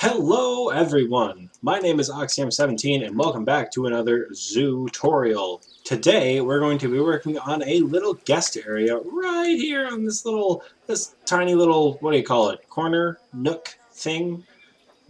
Hello everyone, my name is Oxie 17 and welcome back to another Zootorial. Today we're going to be working on a little guest area right here on this tiny little, what do you call it, corner, nook thing?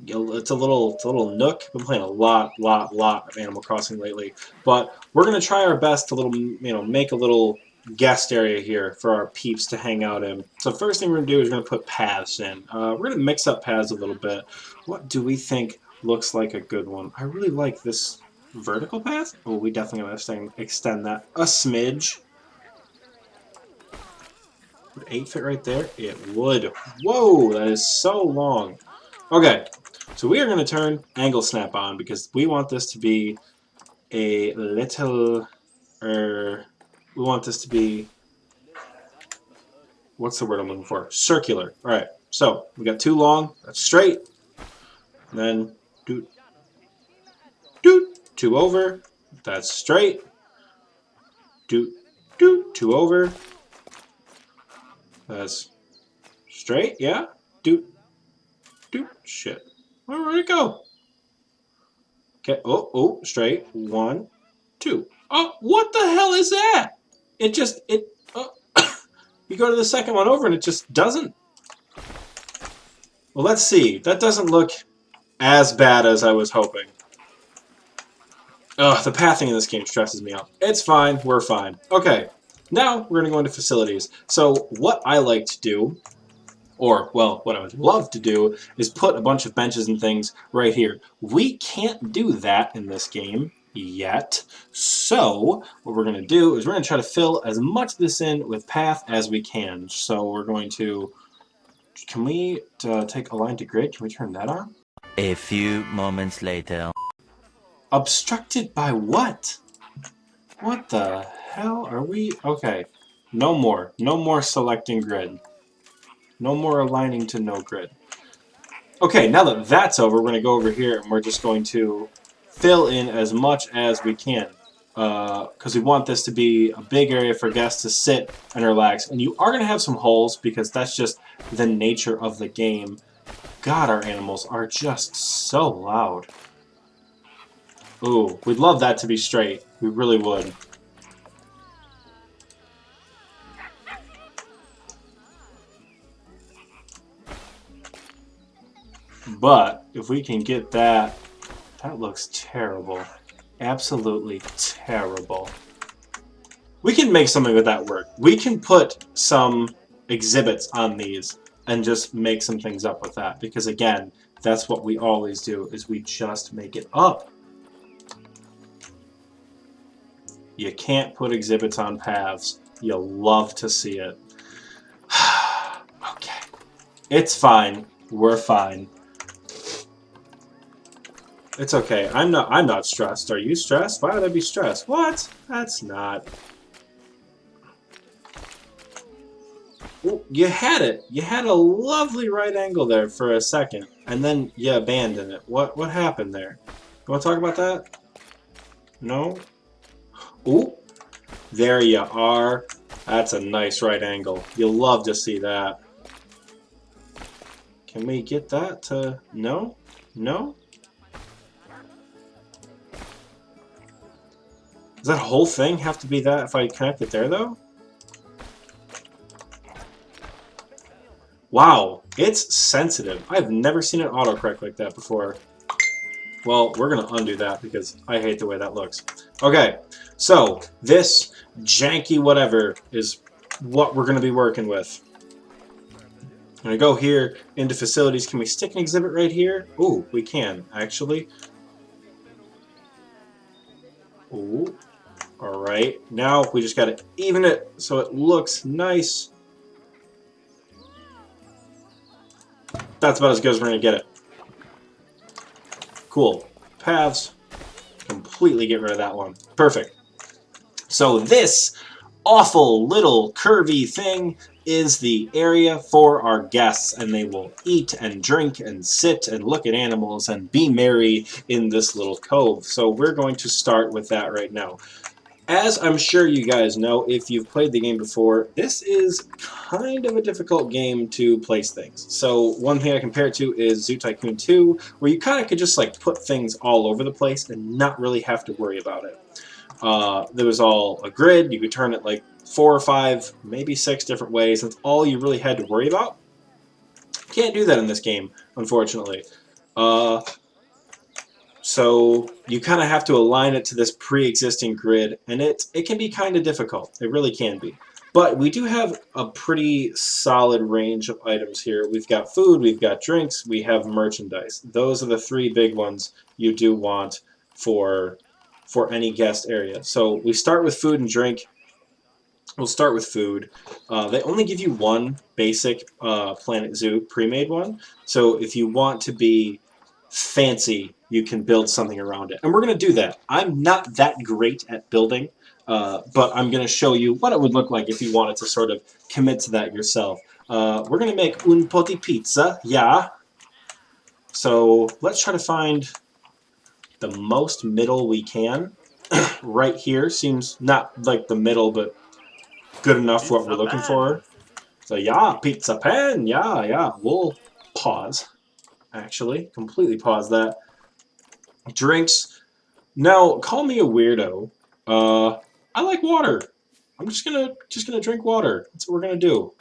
It's a little nook. I've been playing a lot of Animal Crossing lately, but we're going to try our best to make a little guest area here for our peeps to hang out in. So first thing we're going to do is we're going to put paths in. We're going to mix up paths a little bit. What do we think looks like a good one? I really like this vertical path. Oh, we definitely going to extend that a smidge. Would 8 fit right there? It would. Whoa, that is so long. Okay, so we are going to turn angle snap on because we want this to be a little, we want this to be, what's the word I'm looking for? Circular. All right, so we got two long, that's straight, and then doot, doot, two over, that's straight, doot, doot, two over, that's straight, yeah, doot, doot, shit. Where'd it go? Okay, oh, straight, 1, 2. Oh, what the hell is that? Oh, you go to the second one over and it just doesn't. Well, let's see. That doesn't look as bad as I was hoping. Ugh, the pathing in this game stresses me out. It's fine. We're fine. Okay, now we're going to go into facilities. So what I like to do, or, well, what I would love to do, is put a bunch of benches and things right here. We can't do that in this game yet. So what we're going to do is we're going to try to fill as much of this in with path as we can. So we're going to... Can we take align to grid? Can we turn that on? A few moments later. Obstructed by what? What the hell are we? Okay. No more. No more selecting grid. No more aligning to no grid. Okay, now that that's over, we're going to go over here and we're just going to fill in as much as we can. Because we want this to be a big area for guests to sit and relax. And you are going to have some holes because that's just the nature of the game. God, our animals are just so loud. Ooh, we'd love that to be straight. We really would. But if we can get that, that looks terrible. Absolutely terrible. We can make something with that work. We can put some exhibits on these and just make some things up with that. Because again, that's what we always do, is we just make it up. You can't put exhibits on paths. You'll love to see it. Okay. It's fine. We're fine. It's okay. I'm not stressed. Are you stressed? Why would I be stressed? What? That's not. Ooh, you had it. You had a lovely right angle there for a second, and then you abandoned it. What happened there? You want to talk about that? No? Ooh, there you are. That's a nice right angle. You'll love to see that. Can we get that to... No? No? Does that whole thing have to be that if I connect it there, though? Wow, it's sensitive. I've never seen it autocorrect like that before. Well, we're going to undo that because I hate the way that looks. Okay, so this janky whatever is what we're going to be working with. I'm going to go here into facilities. Can we stick an exhibit right here? Ooh, we can, actually. Ooh. Alright, now we just got to even it so it looks nice. That's about as good as we're going to get it. Cool. Paths. Completely get rid of that one. Perfect. So this awful little curvy thing is the area for our guests, and they will eat and drink and sit and look at animals and be merry in this little cove. So we're going to start with that right now. As I'm sure you guys know, if you've played the game before, this is kind of a difficult game to place things. So one thing I compare it to is Zoo Tycoon 2, where you kind of could just like put things all over the place and not really have to worry about it. There was all a grid. You could turn it like 4 or 5, maybe 6 different ways. That's all you really had to worry about. Can't do that in this game, unfortunately. Uh, so you kind of have to align it to this pre-existing grid, and it can be kind of difficult. It really can be. But we do have a pretty solid range of items here. We've got food, we've got drinks, we have merchandise. Those are the 3 big ones you do want for any guest area. So we start with food and drink. We'll start with food. They only give you one basic Planet Zoo pre-made one. So if you want to be fancy, you can build something around it. And we're going to do that. I'm not that great at building, but I'm going to show you what it would look like if you wanted to sort of commit to that yourself. We're going to make un po' di pizza, yeah. So let's try to find the most middle we can. Right here seems not like the middle, but good enough for what we're looking for. So yeah, pizza pan, yeah. We'll pause, actually, completely pause that. Drinks. Now, call me a weirdo. I like water. I'm just gonna drink water. That's what we're gonna do.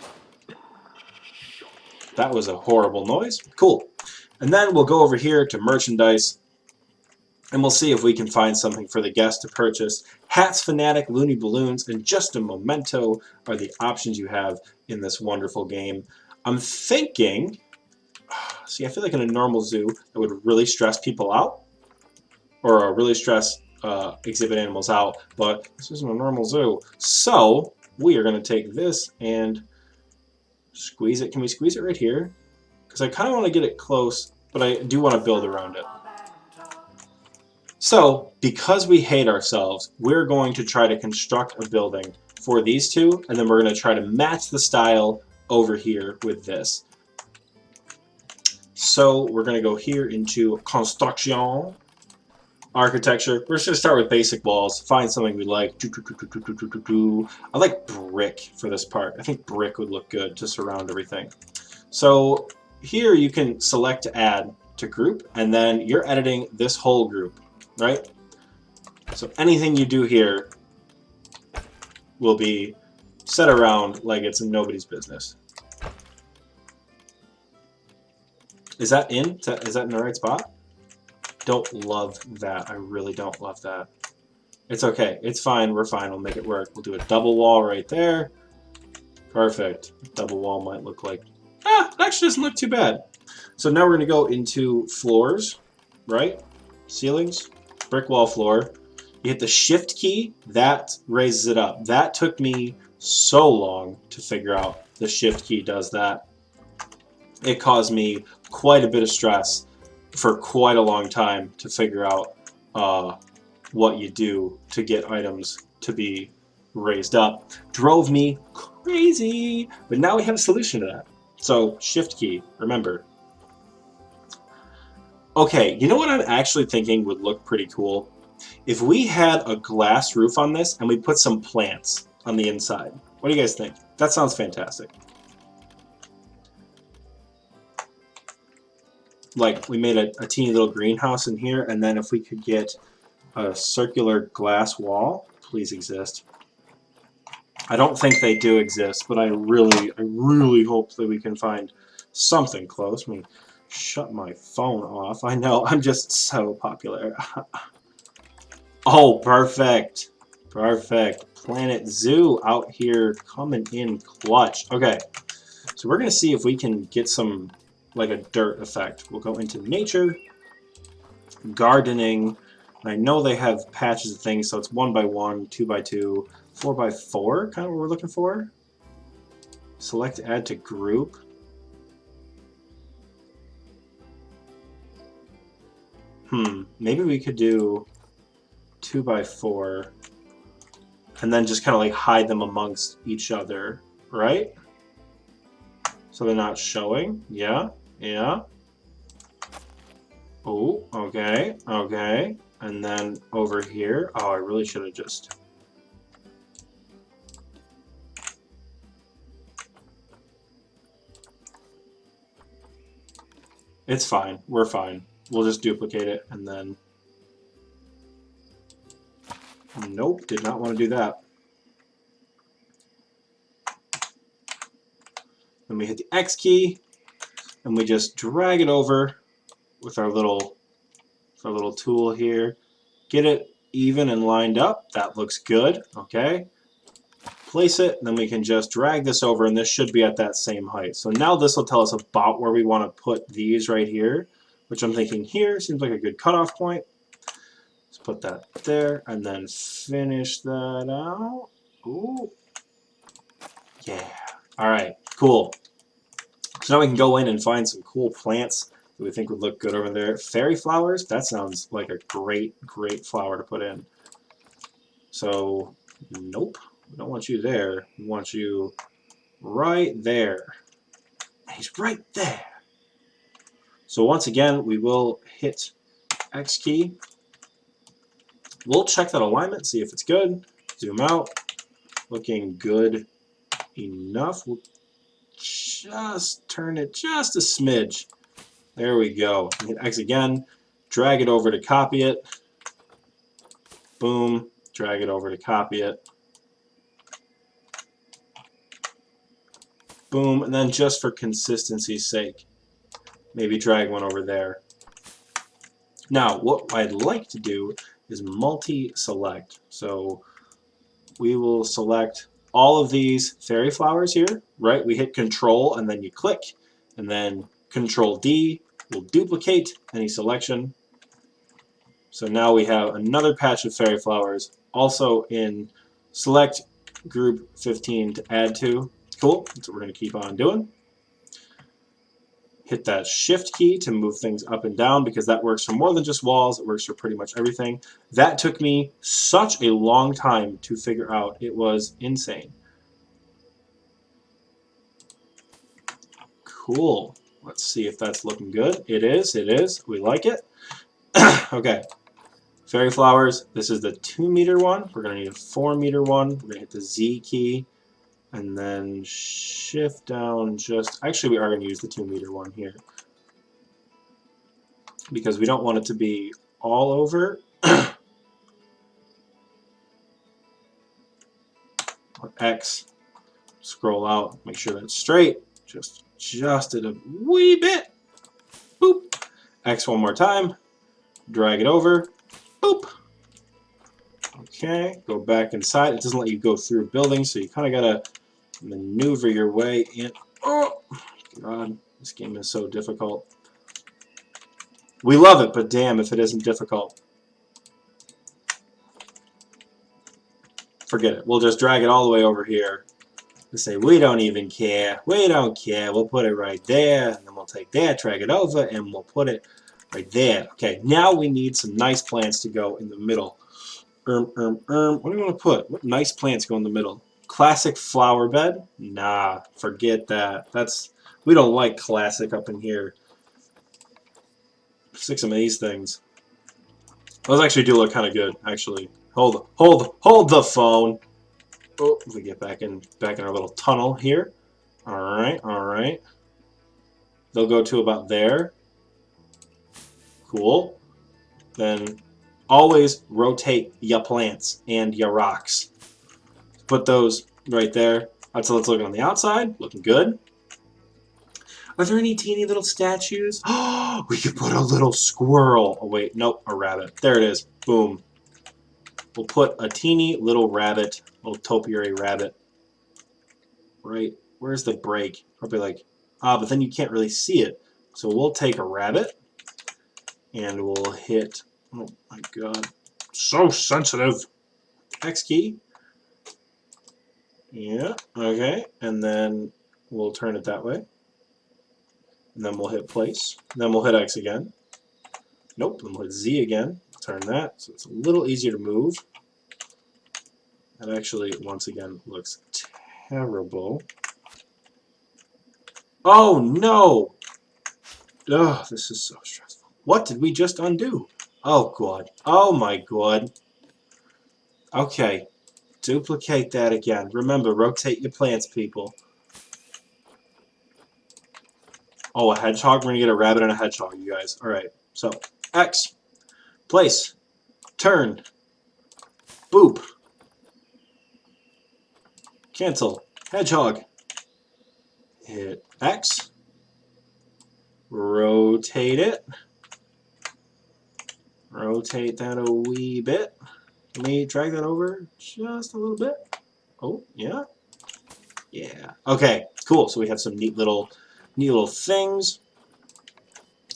That was a horrible noise. Cool. And then we'll go over here to merchandise, and we'll see if we can find something for the guest to purchase. Hats, Fanatic, Looney Balloons, and just a memento are the options you have in this wonderful game. I'm thinking, see, I feel like in a normal zoo, it would really stress people out, or really stress exhibit animals out, but this isn't a normal zoo. So we are going to take this and squeeze it. Can we squeeze it right here? Because I kind of want to get it close, but I do want to build around it. So, because we hate ourselves, we're going to try to construct a building for these two, and then we're going to try to match the style over here with this. So, we're going to go here into construction, architecture. We're just going to start with basic walls, find something we like. I like brick for this part. I think brick would look good to surround everything. So, here you can select to add to group, and then you're editing this whole group. Right? So anything you do here will be set around like it's nobody's business. Is that in? Is that in the right spot? Don't love that. I really don't love that. It's okay. It's fine. We're fine. We'll make it work. We'll do a double wall right there. Perfect. Double wall might look like... it actually doesn't look too bad. So now we're going to go into floors, right? Ceilings. Brick wall floor. You hit the shift key, that raises it up. That took me so long to figure out the shift key does that. It caused me quite a bit of stress for quite a long time to figure out what you do to get items to be raised up. Drove me crazy, but now we have a solution to that. So shift key, remember. Okay, you know what I'm actually thinking would look pretty cool? If we had a glass roof on this and we put some plants on the inside. What do you guys think? That sounds fantastic. Like, we made a teeny little greenhouse in here, and then if we could get a circular glass wall, please exist. I don't think they do exist, but I really hope that we can find something close. Let me shut my phone off. I know, I'm just so popular. Oh, perfect. Perfect. Planet Zoo out here coming in clutch. Okay, so we're going to see if we can get some, like a dirt effect. We'll go into nature, gardening. I know they have patches of things, so it's 1 by 1, 2 by 2, 4 by 4, kind of what we're looking for. Select add to group. Maybe we could do 2 by 4 and then just kind of like hide them amongst each other, right? So they're not showing. Yeah. Oh, okay. And then over here, oh, I really should have just It's fine. We're fine. We'll just duplicate it and then... Nope, did not want to do that. Then we hit the X key, and we just drag it over with our little tool here. Get it even and lined up. That looks good. Okay. Place it, and then we can just drag this over, and this should be at that same height. So now this will tell us about where we want to put these right here, which I'm thinking here seems like a good cutoff point. Let's put that there, and then finish that out. Ooh. Yeah. All right, cool. So now we can go in and find some cool plants that we think would look good over there. Fairy flowers, that sounds like a great flower to put in. So, nope, we don't want you there. We want you right there. He's right there. So once again, we will hit X key. We'll check that alignment, see if it's good. Zoom out. Looking good enough. We'll just turn it just a smidge. There we go. Hit X again. Drag it over to copy it. Boom. Drag it over to copy it. Boom. And then just for consistency's sake, maybe drag one over there. Now, what I'd like to do is multi-select. So we will select all of these fairy flowers here, right? We hit Control and then you click, and then Control D will duplicate any selection. So now we have another patch of fairy flowers, also in Select Group 15 to add to. Cool, that's what we're going to keep on doing. Hit that Shift key to move things up and down because that works for more than just walls. It works for pretty much everything. That took me such a long time to figure out. It was insane. Cool. Let's see if that's looking good. It is. It is. We like it. Okay. Fairy flowers. This is the 2-meter one. We're going to need a 4-meter one. We're going to hit the Z key and then shift down just... Actually, we are going to use the 2-meter one here because we don't want it to be all over. X. Scroll out. Make sure that's straight. Just it a wee bit. Boop. X one more time. Drag it over. Boop. Okay, go back inside. It doesn't let you go through buildings, so you kind of gotta maneuver your way in. Oh, God, this game is so difficult. We love it, but damn if it isn't difficult. Forget it. We'll just drag it all the way over here. We say, we don't even care. We don't care. We'll put it right there, and then we'll take that, drag it over, and we'll put it right there. Okay, now we need some nice plants to go in the middle. What do you want to put? What nice plants go in the middle? Classic flower bed? Nah, forget that. We don't like classic up in here. Stick some of these things. Those actually do look kind of good, actually. Hold the phone. Oh, we get back in our little tunnel here. All right. They'll go to about there. Cool. Then always rotate your plants and your rocks. Put those right there. Let's look on the outside. Looking good. Are there any teeny little statues? Oh, we could put a little squirrel. Oh, wait. Nope. A rabbit. There it is. Boom. We'll put a teeny little rabbit. Little topiary rabbit. Right. Where's the break? Probably like... but then you can't really see it. So we'll take a rabbit. And we'll hit... Oh, my God. So sensitive. X key. Yeah, okay, and then we'll turn it that way. And then we'll hit place. And then we'll hit X again. Nope, then we'll hit Z again. Turn that, so it's a little easier to move. That actually, once again, looks terrible. Oh, no! Ugh, this is so stressful. What did we just undo? Oh, God. Oh, my God. Okay. Duplicate that again. Remember, rotate your plants, people. Oh, a hedgehog? We're going to get a rabbit and a hedgehog, you guys. Alright, so X, place, turn, boop, cancel, hedgehog, hit X, rotate it, rotate that a wee bit. Let me drag that over just a little bit. Oh, yeah. Yeah. Okay, cool. So we have some neat little things.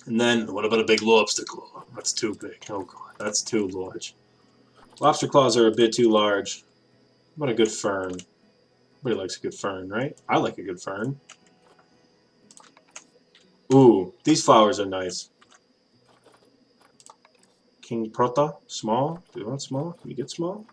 And then, what about a big lobster claw? That's too big. Oh god, that's too large. Lobster claws are a bit too large. What about a good fern? Everybody likes a good fern, right? I like a good fern. Ooh, these flowers are nice. King Prota, small. Do you want small? Can you get small?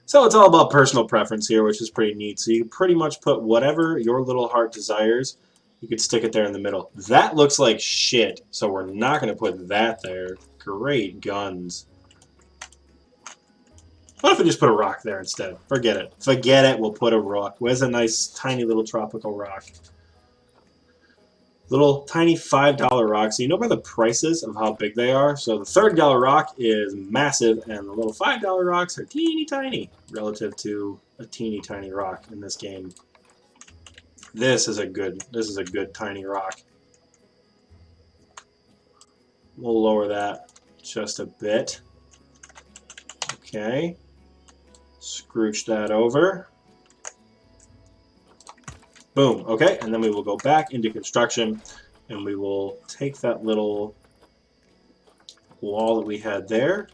So it's all about personal preference here, which is pretty neat. So you can pretty much put whatever your little heart desires. You could stick it there in the middle. That looks like shit, so we're not going to put that there. Great guns. What if we just put a rock there instead? Forget it. Forget it, we'll put a rock. Where's a nice, tiny little tropical rock? Little tiny $5 rocks. So you know by the prices of how big they are. So the $30 rock is massive, and the little $5 rocks are teeny tiny relative to a teeny tiny rock in this game. This is a good tiny rock. We'll lower that just a bit. Okay. Scrooge that over. Boom. Okay, and then we will go back into construction, and we will take that little wall that we had there.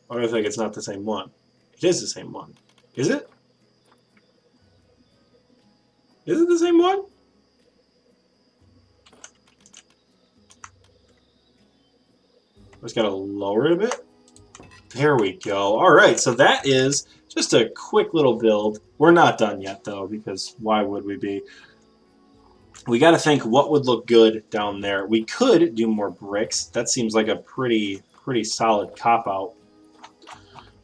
Or I think it's not the same one. It is the same one. Is it? Is it the same one? Just gotta lower it a bit. There we go. Alright, so that is just a quick little build. We're not done yet, though, because why would we be? We got to think what would look good down there. We could do more bricks. That seems like a pretty solid cop-out.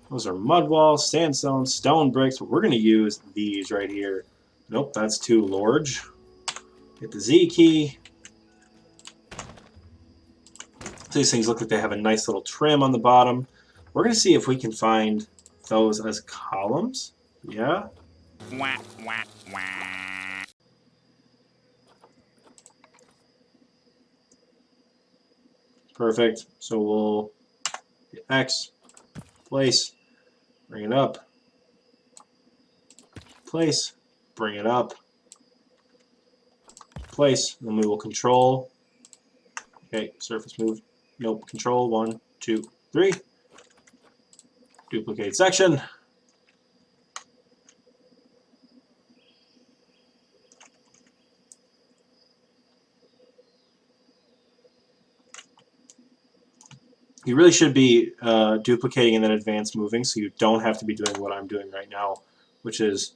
Those are mud walls, sandstone, stone bricks, but we're going to use these right here. Nope, that's too large. Hit the Z key. So these things look like they have a nice little trim on the bottom. We're going to see if we can find those as columns. Yeah. Wah, wah, wah. Perfect. So we'll hit X, place, bring it up, place, bring it up, place, and then we will control. Okay, surface move. Nope, control 1, 2, 3. Duplicate section. You really should be duplicating and then advanced moving, so you don't have to be doing what I'm doing right now, which is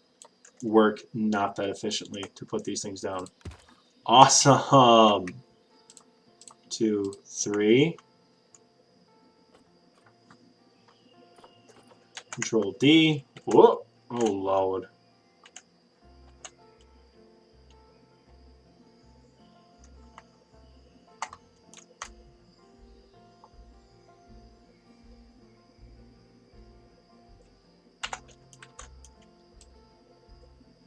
work not that efficiently to put these things down. Awesome! 2, 3. Control D. Whoa! Oh, Lord.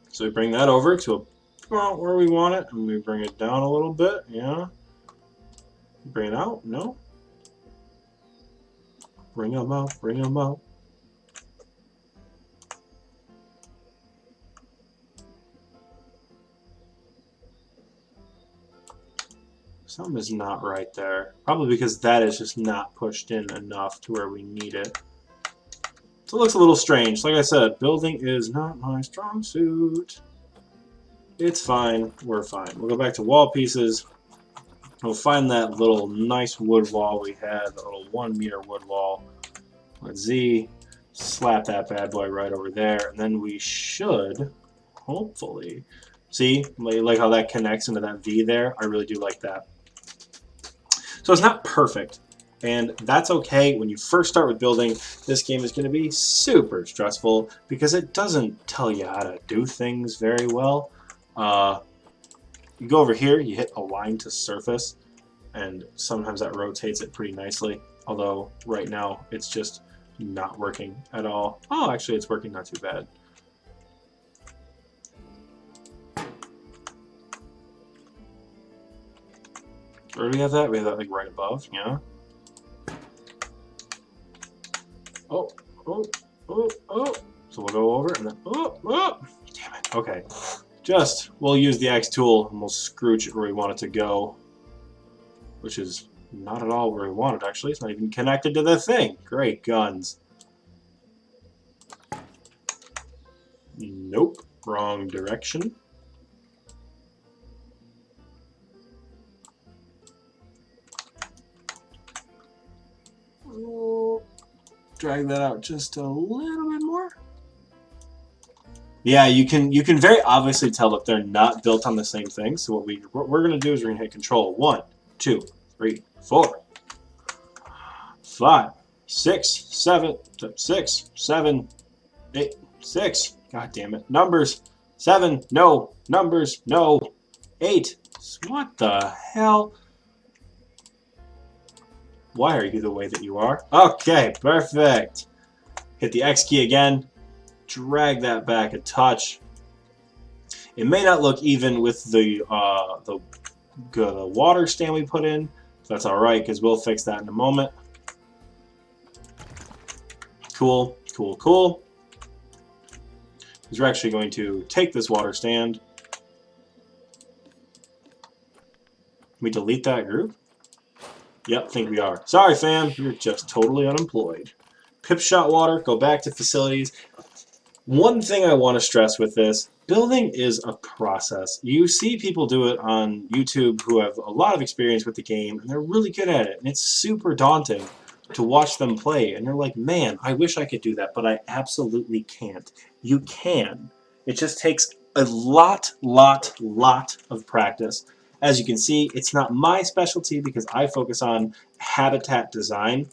So we bring that over to about where we want it, and we bring it down a little bit, yeah. Bring it out, no. Bring them out, bring them out. Something is not right there. Probably because that is just not pushed in enough to where we need it. So it looks a little strange. Like I said, building is not my strong suit. It's fine. We're fine. We'll go back to wall pieces. We'll find that little nice wood wall we had, the little 1 meter wood wall. Let's Z, slap that bad boy right over there, and then we should, hopefully, see, like how that connects into that V there? I really do like that. So it's not perfect. And that's okay. When you first start with building, this game is going to be super stressful because it doesn't tell you how to do things very well. You go over here, you hit align to surface, and sometimes that rotates it pretty nicely. Although right now it's just not working at all. Oh, actually it's working not too bad. Where do we have that? We have that like right above, yeah. Oh, oh, oh, oh. So we'll go over and then, oh, oh. Damn it. Okay. We'll use the X tool and we'll scrooge it where we want it to go. Which is not at all where we want it, actually. It's not even connected to the thing. Great guns. Nope. Wrong direction. Drag that out just a little bit more. Yeah, you can very obviously tell that they're not built on the same thing. So what we're gonna do is we're gonna hit Control 1, 2, 3, 4, 5, 6, 7, 6, 7, 8, 6. God damn it! Numbers 7. No numbers. No 8. What the hell? Why are you the way that you are? Okay, perfect. Hit the X key again. Drag that back a touch. It may not look even with the water stand we put in. That's all right, because we'll fix that in a moment. Cool, cool, cool. Because we're actually going to take this water stand. Can we delete that group? Yep, think we are. Sorry, fam. You're just totally unemployed. Pip shot water. Go back to facilities. One thing I want to stress with this, building is a process. You see people do it on YouTube who have a lot of experience with the game, and they're really good at it, and it's super daunting to watch them play, and you're like, man, I wish I could do that, but I absolutely can't. You can. It just takes a lot of practice. As you can see, it's not my specialty because I focus on habitat design,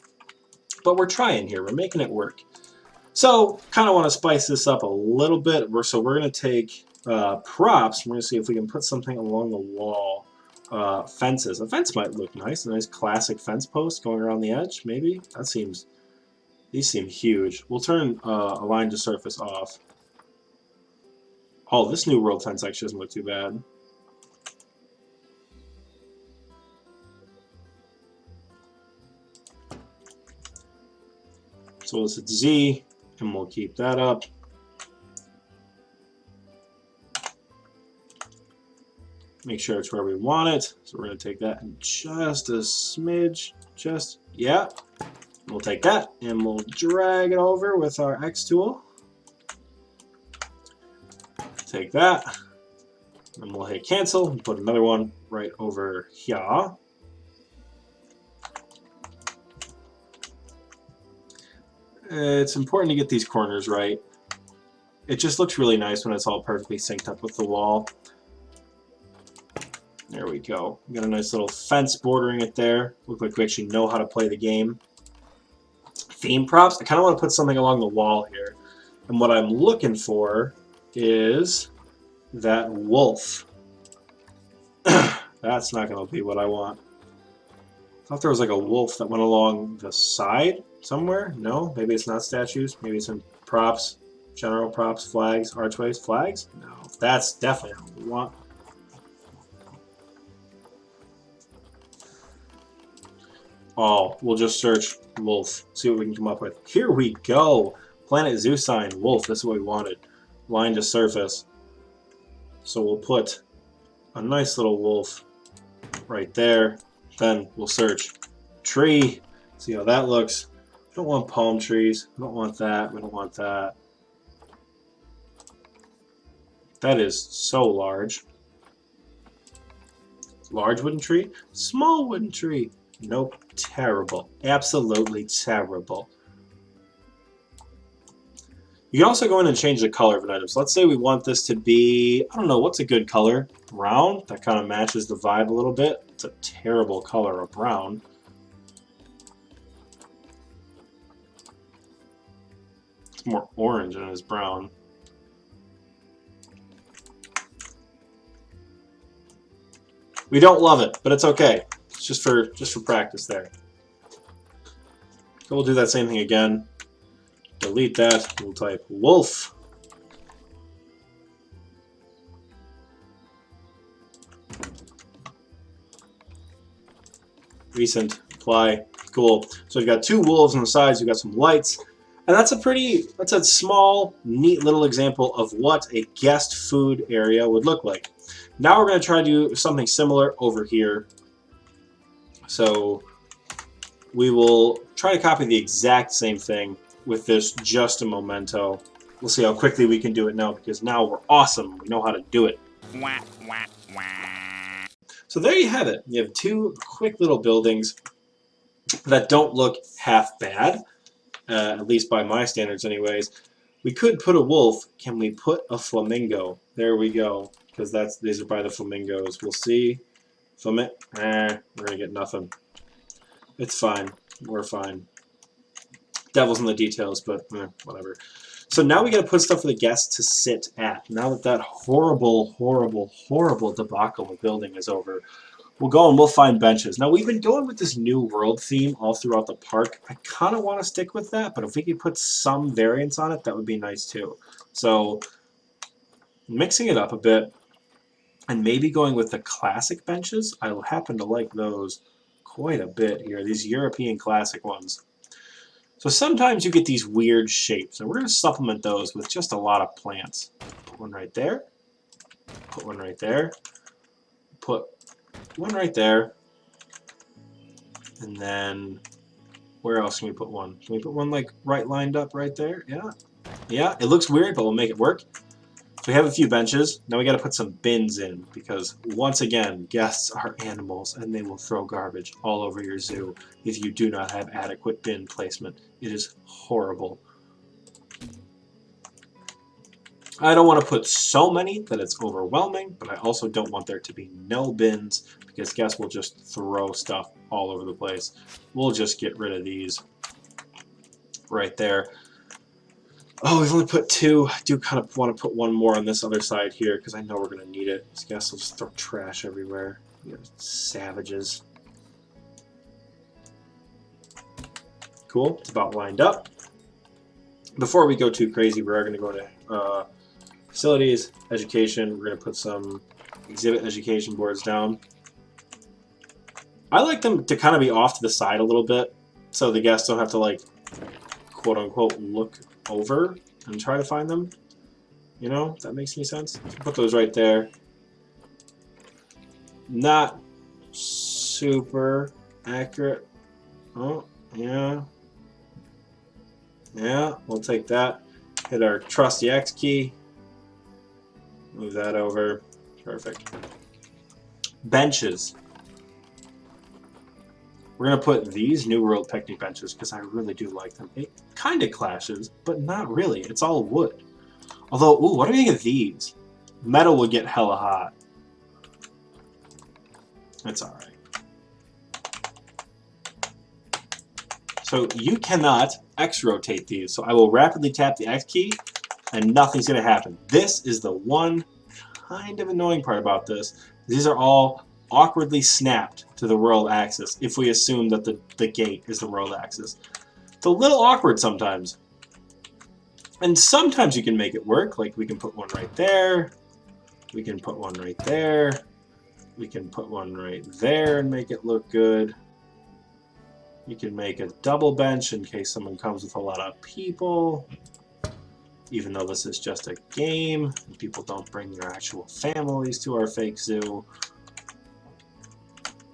but we're trying here. We're making it work. So, kind of want to spice this up a little bit. So we're going to take props. We're going to see if we can put something along the wall. Fences. A fence might look nice. A nice classic fence post going around the edge, maybe. These seem huge. We'll turn align to surface off. Oh, this new world fence actually doesn't look too bad. So we'll hit Z, and we'll keep that up. Make sure it's where we want it. So we're going to take that and just a smidge, yeah. We'll take that and we'll drag it over with our X tool. Take that, and we'll hit cancel and put another one right over here. It's important to get these corners right. It just looks really nice when it's all perfectly synced up with the wall. There we go. We got a nice little fence bordering it there. Look like we actually know how to play the game. Theme props. I kind of want to put something along the wall here. And what I'm looking for is that wolf. That's not going to be what I want. I thought there was like a wolf that went along the side somewhere. No? Maybe it's not statues. Maybe it's in props. General props, flags, archways, flags? No. That's definitely not what we want. Oh, we'll just search wolf. See what we can come up with. Here we go. Planet Zoo sign, wolf. This is what we wanted. Line to surface. So we'll put a nice little wolf right there. Then we'll search tree. See how that looks. We don't want palm trees. We don't want that. We don't want that. That is so large. Large wooden tree. Small wooden tree. Nope. Terrible. Absolutely terrible. You can also go in and change the color of an item. So let's say we want this to be, I don't know, what's a good color? Brown? That kind of matches the vibe a little bit. It's a terrible color of brown. It's more orange than it is brown. We don't love it, but it's okay. It's just for practice there. So we'll do that same thing again. Delete that. We'll type wolf. Recent. Apply. Cool. So we've got 2 wolves on the sides. We've got some lights. And that's a small, neat little example of what a guest food area would look like. Now we're going to try to do something similar over here. So we will try to copy the exact same thing with this just a memento. We'll see how quickly we can do it now, because now we're awesome. We know how to do it. Wah, wah, wah. So there you have it. You have 2 quick little buildings that don't look half bad, at least by my standards anyways. We could put a wolf. Can we put a flamingo? There we go, because these are by the flamingos. We'll see. We're going to get nothing. It's fine. We're fine. Devil's in the details, but whatever. So now we got to put stuff for the guests to sit at. Now that horrible, horrible, horrible debacle of building is over, we'll go and we'll find benches. Now we've been going with this new world theme all throughout the park. I kind of want to stick with that, but if we could put some variants on it, that would be nice too. So mixing it up a bit and maybe going with the classic benches. I happen to like those quite a bit here, these European classic ones. So sometimes you get these weird shapes, and we're going to supplement those with just a lot of plants. Put one right there. Put one right there. Put one right there. And then, where else can we put one? Can we put one like right lined up right there? Yeah. Yeah, it looks weird, but we'll make it work. So we have a few benches. Now we got to put some bins in, because once again, guests are animals and they will throw garbage all over your zoo if you do not have adequate bin placement. It is horrible. I don't want to put so many that it's overwhelming, but I also don't want there to be no bins, because guests will just throw stuff all over the place. We'll just get rid of these right there. Oh, we've only put 2. I do kind of want to put one more on this other side here, because I know we're going to need it. These guests will just throw trash everywhere. You're savages. Cool. It's about lined up. Before we go too crazy, we are going to go to facilities, education. We're going to put some exhibit education boards down. I like them to kind of be off to the side a little bit, so the guests don't have to, like, quote-unquote, look over and try to find them. You know, if that makes any sense. Put those right there. Not super accurate. Oh, yeah. Yeah, we'll take that. Hit our trusty X key. Move that over. Perfect. Benches. We're going to put these New World picnic benches because I really do like them. It kind of clashes, but not really. It's all wood. Although, ooh, what do we think of these? Metal would get hella hot. It's alright. So you cannot X-rotate these. So I will rapidly tap the X key and nothing's going to happen. This is the one kind of annoying part about this. These are all awkwardly snapped to the world axis if we assume that the gate is the world axis. It's a little awkward sometimes. And sometimes you can make it work. Like we can put one right there. We can put one right there. We can put one right there and make it look good. You can make a double bench in case someone comes with a lot of people. Even though this is just a game, and people don't bring their actual families to our fake zoo.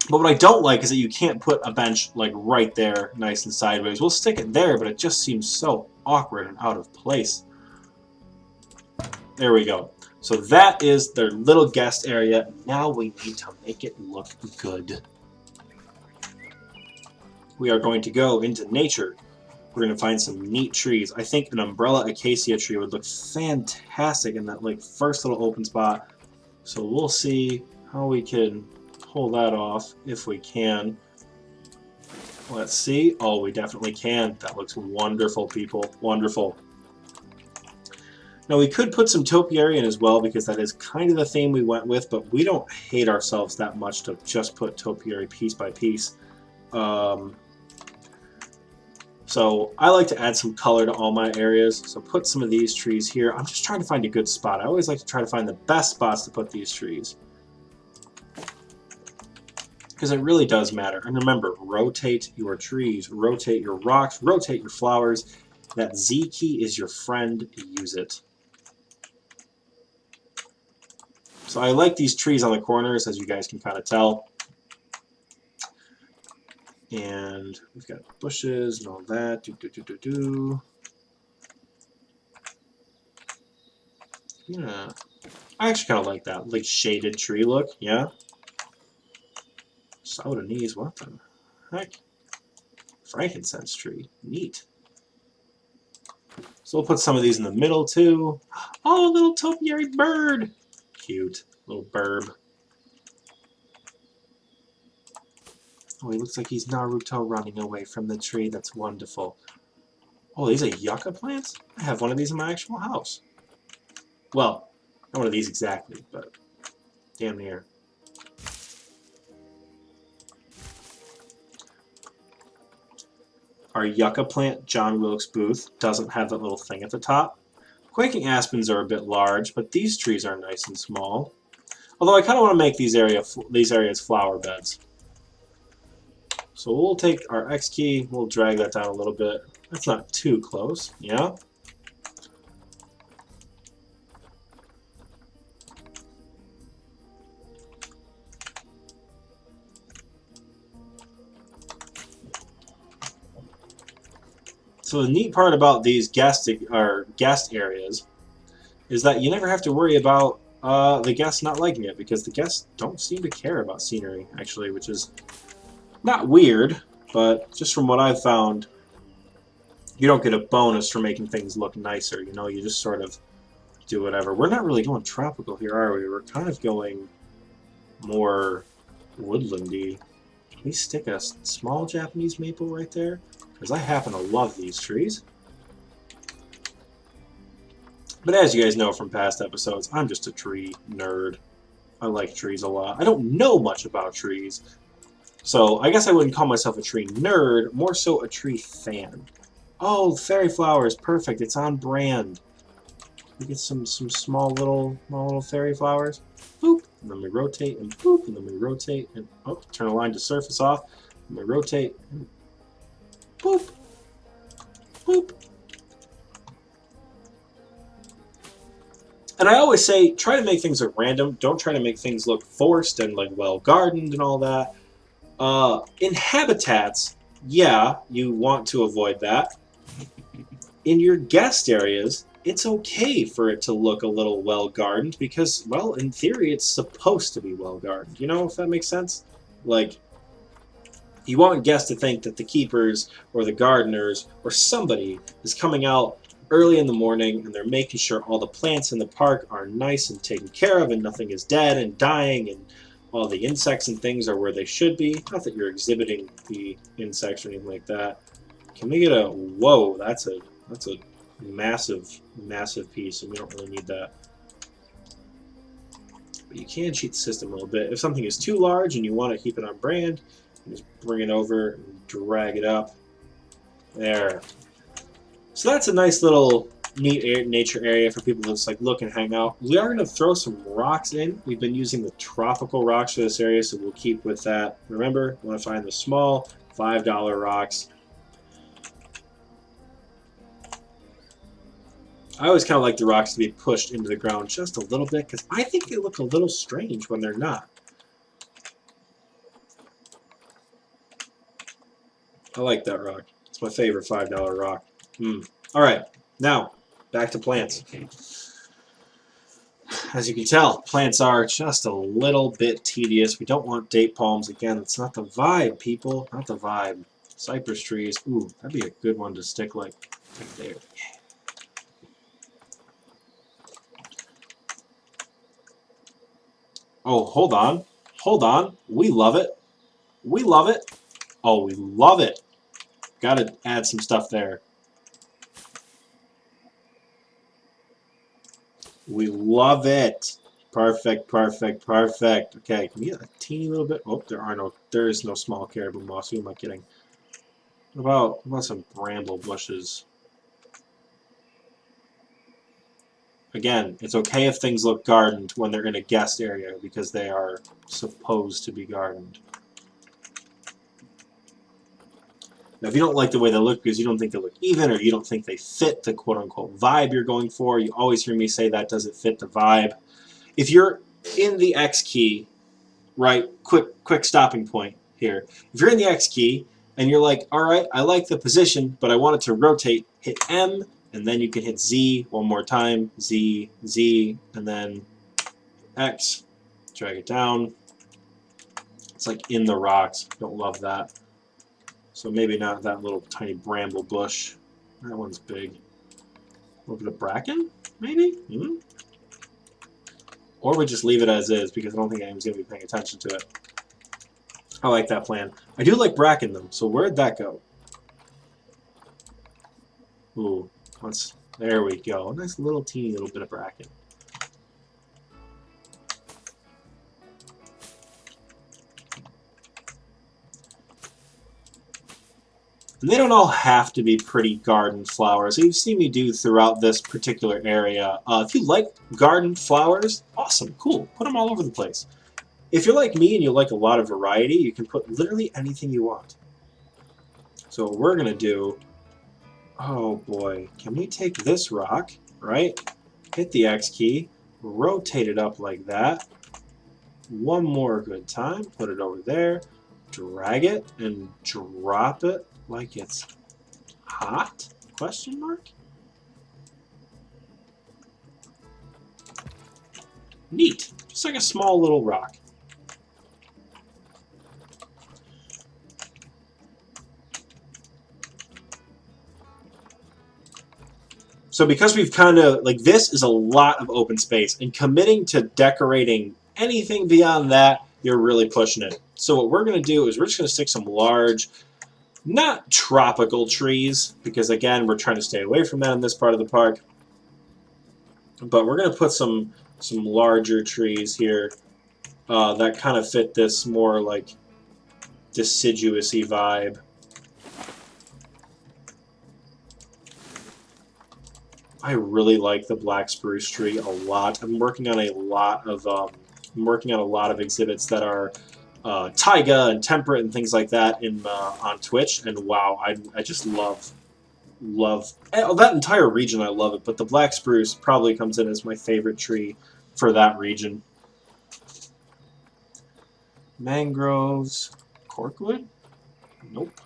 But what I don't like is that you can't put a bench like right there, nice and sideways. We'll stick it there, but it just seems so awkward and out of place. There we go. So that is their little guest area. Now we need to make it look good. We are going to go into nature. We're going to find some neat trees. I think an umbrella acacia tree would look fantastic in that like first little open spot. So we'll see how we can pull that off if we can. Let's see. Oh, we definitely can. That looks wonderful, people. Wonderful. Now we could put some topiary in as well because that is kind of the theme we went with, but we don't hate ourselves that much to just put topiary piece by piece. So I like to add some color to all my areas. So put some of these trees here. I'm just trying to find a good spot. I always like to try to find the best spots to put these trees, because it really does matter. And remember, rotate your trees, rotate your rocks, rotate your flowers. That Z key is your friend. Use it. So I like these trees on the corners, as you guys can kind of tell. And we've got bushes and all that. Yeah. I actually kind of like that, like shaded tree look, yeah? Sudanese, what the heck? Frankincense tree, neat. So we'll put some of these in the middle too. Oh, a little topiary bird! Cute, little burb. Oh, he looks like he's Naruto running away from the tree, that's wonderful. Oh, these are yucca plants? I have one of these in my actual house. Well, not one of these exactly, but damn near. Our yucca plant, John Wilkes Booth, doesn't have that little thing at the top. Quaking aspens are a bit large, but these trees are nice and small. Although I kind of want to make these areas flower beds. So we'll take our X key, we'll drag that down a little bit. That's not too close, yeah? So the neat part about these guest areas is that you never have to worry about the guests not liking it, because the guests don't seem to care about scenery, actually, which is not weird, but just from what I've found, you don't get a bonus for making things look nicer, you know, you just sort of do whatever. We're not really going tropical here, are we? We're kind of going more woodlandy. Can we stick a small Japanese maple right there? Because I happen to love these trees. But as you guys know from past episodes, I'm just a tree nerd. I like trees a lot. I don't know much about trees, so I guess I wouldn't call myself a tree nerd, more so a tree fan. Oh, fairy flowers, perfect. It's on brand. We get some small little fairy flowers. Boop, and then we rotate and boop, and then we rotate and oh, turn a line to surface off. And we rotate and boop, boop. And I always say, try to make things look random. Don't try to make things look forced and like well gardened and all that. In habitats, yeah, you want to avoid that. In your guest areas, it's okay for it to look a little well gardened because, well, in theory, it's supposed to be well gardened. You know, if that makes sense? Like, you want guests to think that the keepers or the gardeners or somebody is coming out early in the morning and they're making sure all the plants in the park are nice and taken care of and nothing is dead and dying and all the insects and things are where they should be. Not that you're exhibiting the insects or anything like that. Can we get a whoa? That's a massive piece, and we don't really need that. But you can cheat the system a little bit. If something is too large and you want to keep it on brand, you just bring it over and drag it up. There. So that's a nice little neat nature area for people to just like look and hang out. We are going to throw some rocks in. We've been using the tropical rocks for this area, so we'll keep with that. Remember, we want to find the small $5 rocks. I always kind of like the rocks to be pushed into the ground just a little bit because I think they look a little strange when they're not. I like that rock. It's my favorite $5 rock. Alright, now, back to plants. As you can tell, plants are just a little bit tedious. We don't want date palms again. It's not the vibe, people. Not the vibe. Cypress trees. Ooh, that'd be a good one to stick like there. Oh, hold on. Hold on. We love it. We love it. Oh, we love it. Gotta add some stuff there. We love it. Perfect, perfect, perfect. Okay, can we get a teeny little bit? Oh, there is no small caribou moss. Who am I kidding? What about some bramble bushes? Again, it's okay if things look gardened when they're in a guest area because they are supposed to be gardened. Now, if you don't like the way they look because you don't think they look even or you don't think they fit the quote-unquote vibe you're going for, you always hear me say that doesn't fit the vibe. If you're in the X key, right, quick stopping point here. If you're in the X key and you're like, all right, I like the position, but I want it to rotate, hit M, and then you can hit Z one more time, Z, Z, and then X, drag it down. It's like in the rocks. Don't love that. So maybe not that little tiny bramble bush. That one's big. A little bit of bracken, maybe? Or we just leave it as is because I don't think anyone's going to be paying attention to it. I like that plan. I do like bracken though, so where'd that go? Ooh, there we go. A nice little teeny little bit of bracken. And they don't all have to be pretty garden flowers. You've seen me do throughout this particular area. If you like garden flowers, awesome, cool. Put them all over the place. If you're like me and you like a lot of variety, you can put literally anything you want. So what we're going to do, oh boy, can we take this rock, right? Hit the X key, rotate it up like that. One more good time, put it over there, drag it, and drop it like it's hot? Question mark? Neat. Just like a small little rock. So because we've kind of, like, this is a lot of open space, and committing to decorating anything beyond that, you're really pushing it. So what we're going to do is we're just going to stick some large, not tropical trees, because again, we're trying to stay away from that in this part of the park. But we're going to put some larger trees here that kind of fit this more like deciduous-y vibe. I really like the black spruce tree a lot. I'm working on a lot of exhibits that are taiga and temperate and things like that on Twitch, and wow, I just love that entire region. I love it, but the black spruce probably comes in as my favorite tree for that region. Mangroves, corkwood, nope.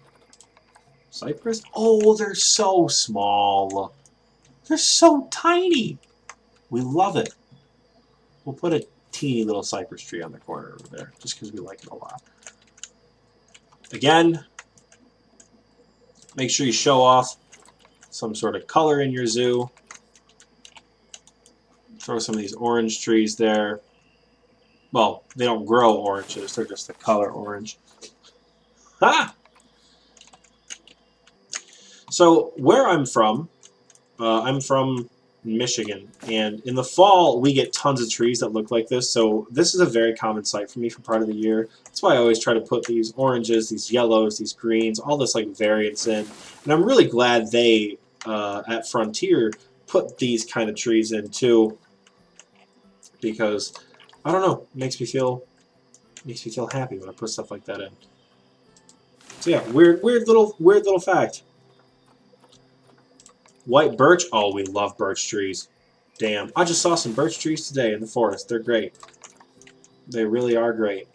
Cypress. Oh, they're so small. They're so tiny. We love it. We'll put a teeny little cypress tree on the corner over there, just because we like it a lot. Again, make sure you show off some sort of color in your zoo. Throw some of these orange trees there. Well, they don't grow oranges, they're just the color orange. Ah! So, where I'm from Michigan, and in the fall we get tons of trees that look like this, so this is a very common sight for me for part of the year. That's why I always try to put these oranges, these yellows, these greens, all this like variance in, and I'm really glad they at Frontier put these kind of trees in too, because I don't know, it makes me feel happy when I put stuff like that in. So yeah, weird little fact. White birch. Oh, we love birch trees. Damn. I just saw some birch trees today in the forest. They're great. They really are great.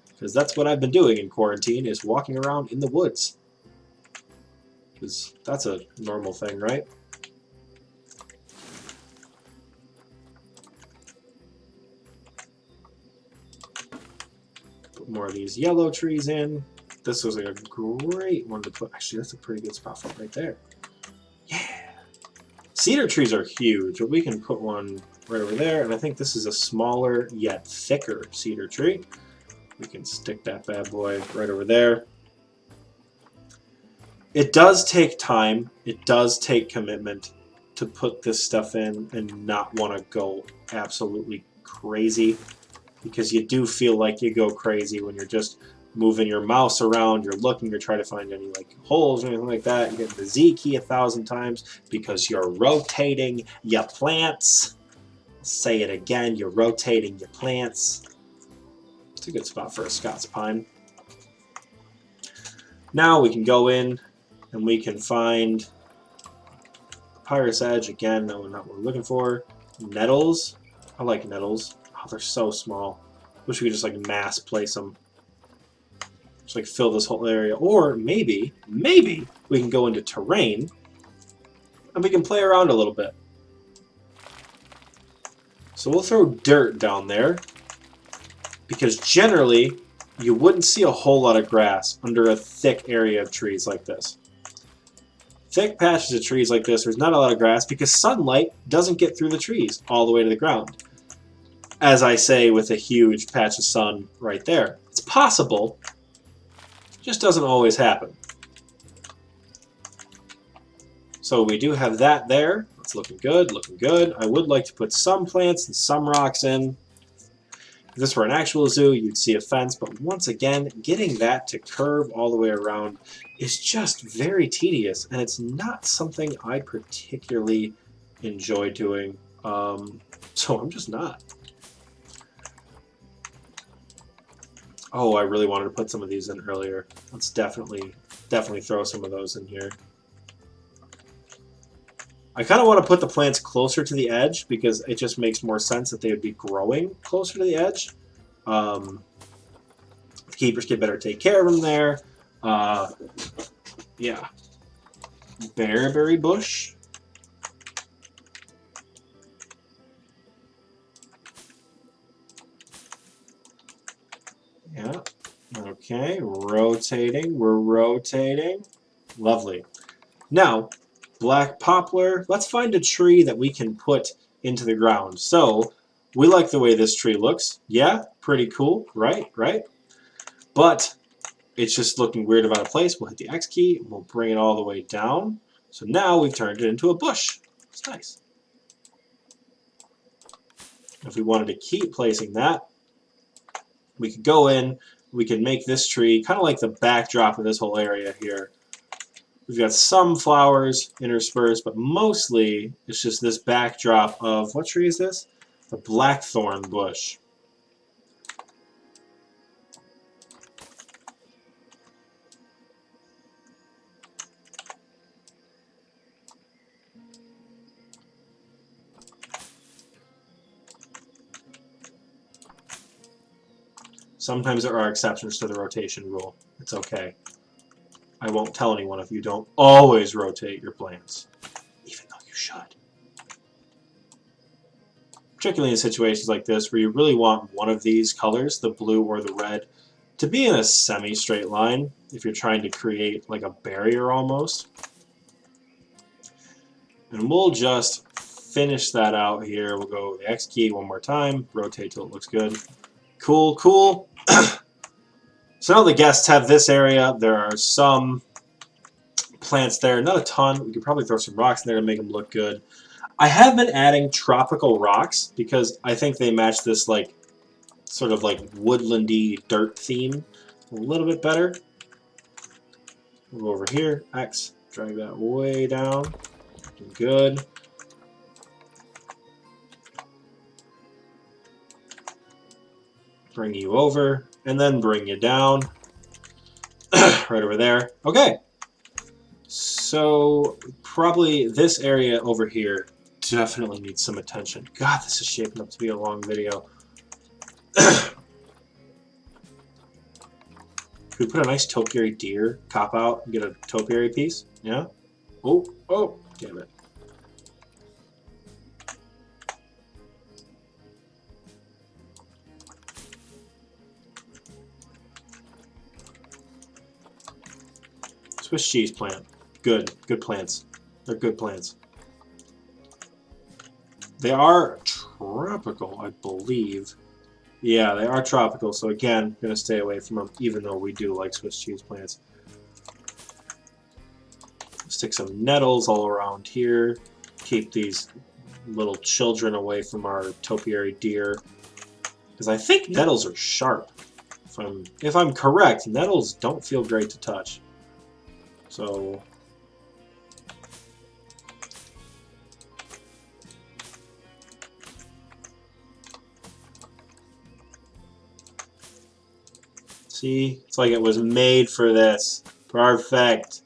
Because that's what I've been doing in quarantine, is walking around in the woods. Because that's a normal thing, right? Put more of these yellow trees in. This was like a great one to put. Actually, that's a pretty good spot for it right there. Yeah. Cedar trees are huge, but we can put one right over there. And I think this is a smaller yet thicker cedar tree. We can stick that bad boy right over there. It does take time. It does take commitment. to put this stuff in and not want to go absolutely crazy, because you do feel like you go crazy when you're just moving your mouse around, you're looking, you're trying to find any like holes or anything like that. You hit the Z key 1,000 times because you're rotating your plants. Say it again, you're rotating your plants. It's a good spot for a Scots pine. Now we can go in and we can find Papyrus Edge again. No, not what we're looking for. Nettles. I like nettles. Oh, they're so small. Wish we could just like mass place them. Just like fill this whole area. Or maybe we can go into terrain and we can play around a little bit. So we'll throw dirt down there, because generally you wouldn't see a whole lot of grass under a thick area of trees like this. Thick patches of trees like this, there's not a lot of grass because sunlight doesn't get through the trees all the way to the ground. As I say, with a huge patch of sun right there. It's possible, just doesn't always happen. So we do have that there. It's looking good, looking good. I would like to put some plants and some rocks in. If this were an actual zoo, you'd see a fence, but once again, getting that to curve all the way around is just very tedious, and it's not something I particularly enjoy doing, so I'm just not. Oh, I really wanted to put some of these in earlier. Let's definitely throw some of those in here. I kind of want to put the plants closer to the edge because it just makes more sense that they would be growing closer to the edge. The keepers can better take care of them there. Yeah. Bearberry bush. Yeah. Okay. Rotating. We're rotating. Lovely. Now, black poplar. Let's find a tree that we can put into the ground. So, we like the way this tree looks. Yeah, pretty cool, right? Right? But it's just looking weird about a place. We'll hit the X key, and we'll bring it all the way down. So now we've turned it into a bush. It's nice. If we wanted to keep placing that, we could go in, we can make this tree kind of like the backdrop of this whole area here. We've got some flowers interspersed, but mostly it's just this backdrop of, what tree is this? The blackthorn bush. Sometimes there are exceptions to the rotation rule. It's okay. I won't tell anyone if you don't always rotate your plants, even though you should. Particularly in situations like this where you really want one of these colors, the blue or the red, to be in a semi-straight line if you're trying to create like a barrier almost. And we'll just finish that out here. We'll go the X key one more time, rotate till it looks good. Cool, cool. So now the guests have this area. There are some plants there, not a ton. We could probably throw some rocks in there to make them look good. I have been adding tropical rocks because I think they match this like sort of like woodlandy dirt theme a little bit better. We'll go over here, X, drag that way down. Good. Bring you over, and then bring you down. Right over there. Okay. So, probably this area over here definitely needs some attention. God, this is shaping up to be a long video. Could we put a nice topiary deer cop out and get a topiary piece? Yeah? Oh, oh, damn it. Swiss cheese plant. Good. Good plants. They're good plants. They are tropical, I believe. Yeah, they are tropical, so again, I'm going to stay away from them, even though we do like Swiss cheese plants. Stick some nettles all around here. keep these little children away from our topiary deer. Because I think nettles are sharp. If I'm correct, nettles don't feel great to touch. So... See? It's like it was made for this. Perfect.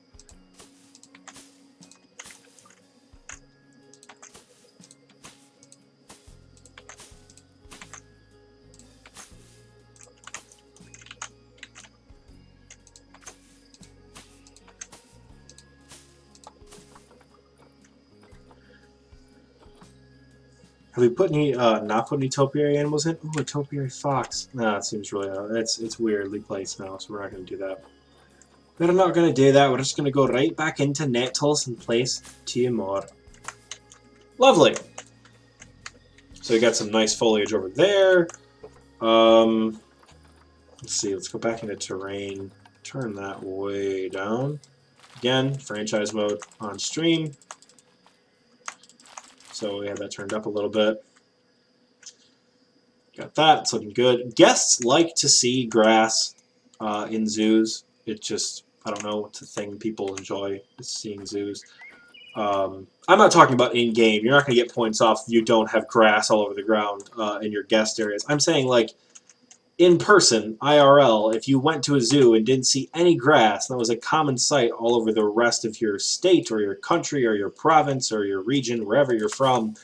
Have we put any, not put any topiary animals in? Ooh, a topiary fox. Nah, it seems really, it's weirdly placed now, so we're not going to do that. We're not going to do that. We're just going to go right back into nettles and place 2 more. Lovely. So we got some nice foliage over there. Let's see. Let's go back into terrain. Turn that way down. Again, franchise mode on stream. So we have that turned up a little bit. Got that. It's looking good. Guests like to see grass in zoos. It just, I don't know, it's a thing people enjoy, is seeing zoos. I'm not talking about in-game. You're not going to get points off if you don't have grass all over the ground in your guest areas. I'm saying, like, in person, IRL, if you went to a zoo and didn't see any grass, and that was a common sight all over the rest of your state or your country or your province or your region, wherever you're from,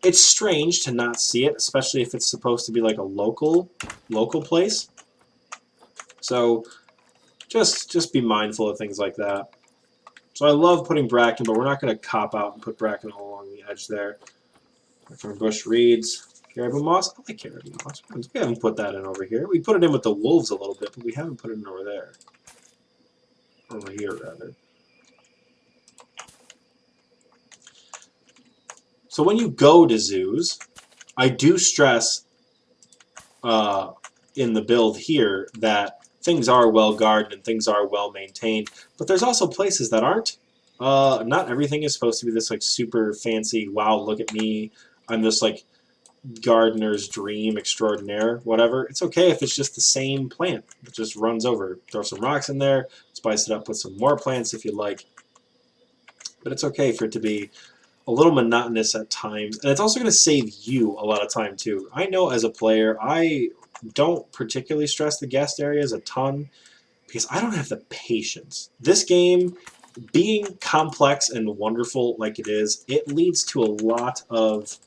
it's strange to not see it, especially if it's supposed to be like a local place. So just be mindful of things like that. So I love putting bracken, but we're not going to cop out and put bracken all along the edge there. From bush reeds, caribou moss. I like caribou moss. We haven't put that in over here. We put it in with the wolves a little bit, but we haven't put it in over there. Over here, rather. So when you go to zoos, I do stress in the build here that things are well guarded and things are well maintained, but there's also places that aren't. Not everything is supposed to be this like super fancy, wow, look at me, I'm just like gardener's dream extraordinaire, whatever. It's okay if it's just the same plant that just runs over. Throw some rocks in there, spice it up with some more plants if you like. But it's okay for it to be a little monotonous at times, and it's also going to save you a lot of time too. I know as a player, I don't particularly stress the guest areas a ton because I don't have the patience. This game, being complex and wonderful like it is, it leads to a lot of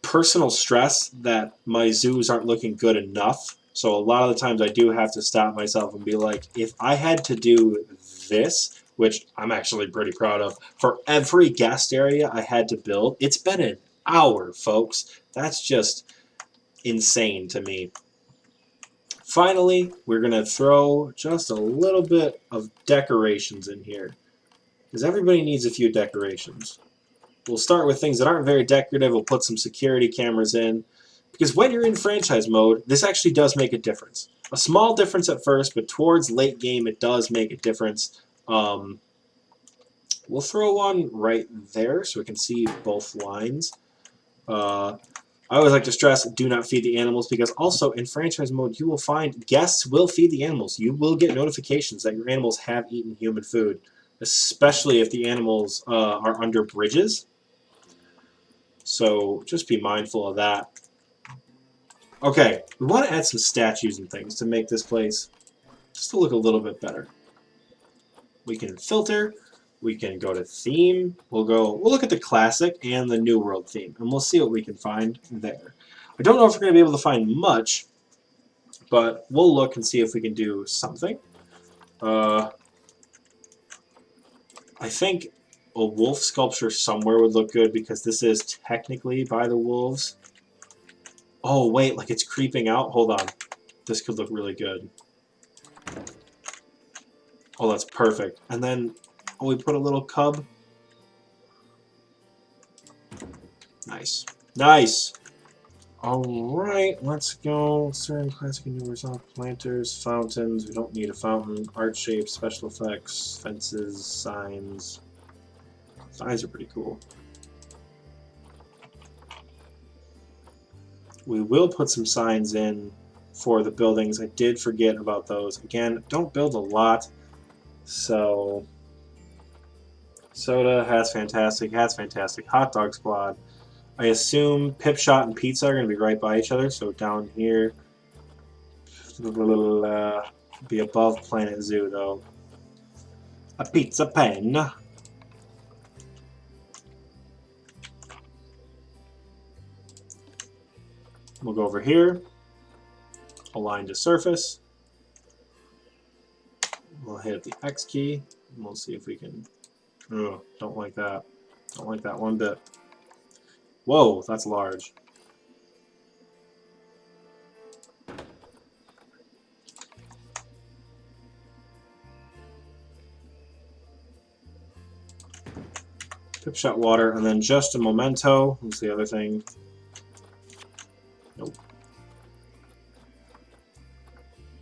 personal stress that my zoos aren't looking good enough. So a lot of the times I do have to stop myself and be like, if I had to do this, which I'm actually pretty proud of, for every guest area I had to build, it's been an hour, folks. That's just insane to me. Finally, we're going to throw just a little bit of decorations in here, because everybody needs a few decorations. We'll start with things that aren't very decorative. We'll put some security cameras in, because when you're in franchise mode, this actually does make a difference. A small difference at first, but towards late game, it does make a difference. We'll throw one right there so we can see both lines. I always like to stress, do not feed the animals, because also in franchise mode, you will find guests will feed the animals. You will get notifications that your animals have eaten human food, especially if the animals are under bridges. So just be mindful of that. Okay, we want to add some statues and things to make this place just to look a little bit better. We can filter. We can go to theme. We'll look at the classic and the new world theme, and we'll see what we can find there. I don't know if we're going to be able to find much, but we'll look and see if we can do something. I think a wolf sculpture somewhere would look good because this is technically by the wolves. Oh, wait, like it's creeping out? Hold on. This could look really good. Oh, that's perfect. And then, we put a little cub. Nice. Nice! Alright, let's go. Certain classic and new horizontal planters, fountains. We don't need a fountain. Art shapes, special effects, fences, signs. Signs are pretty cool. We will put some signs in for the buildings. I did forget about those. Again, don't build a lot. So, soda, hat's fantastic, hat's fantastic. Hot dog squad. I assume Pip Shot and Pizza are going to be right by each other. So down here, be above Planet Zoo though. A pizza pen. We'll go over here. Align to surface. We'll hit the X key. And we'll see if we can. Ugh, don't like that. Don't like that one bit. Whoa, that's large. Pip Shot water, and then just a memento. What's the other thing? Nope.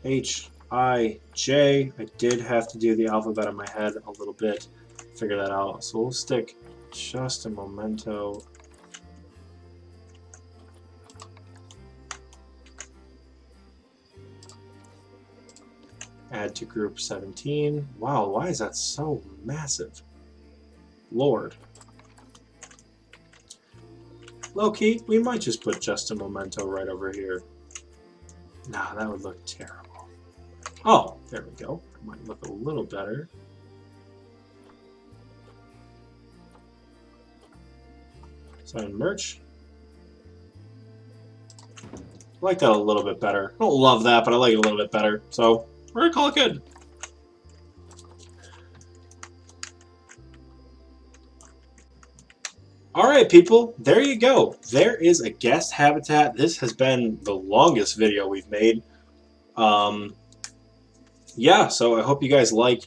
H, I, J. I did have to do the alphabet in my head a little bit. Figure that out. So we'll stick just a memento. Add to group 17. Wow, why is that so massive? Lord. Low-key, we might just put just a memento right over here. Nah, that would look terrible. Oh, there we go. That might look a little better. Sign merch. I like that a little bit better. I don't love that, but I like it a little bit better. So, we're going to call it good. Alright people, there you go. There is a guest habitat. This has been the longest video we've made. Yeah, so I hope you guys learned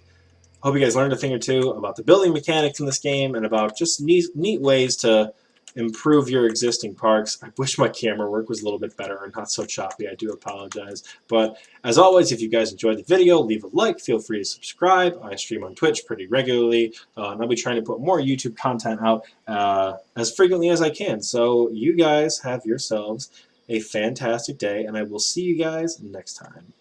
a thing or two about the building mechanics in this game and about just neat ways to improve your existing parks. I wish my camera work was a little bit better and not so choppy. I do apologize. But as always, if you guys enjoyed the video, leave a like. Feel free to subscribe. I stream on Twitch pretty regularly, and I'll be trying to put more YouTube content out as frequently as I can. So you guys have yourselves a fantastic day, and I will see you guys next time.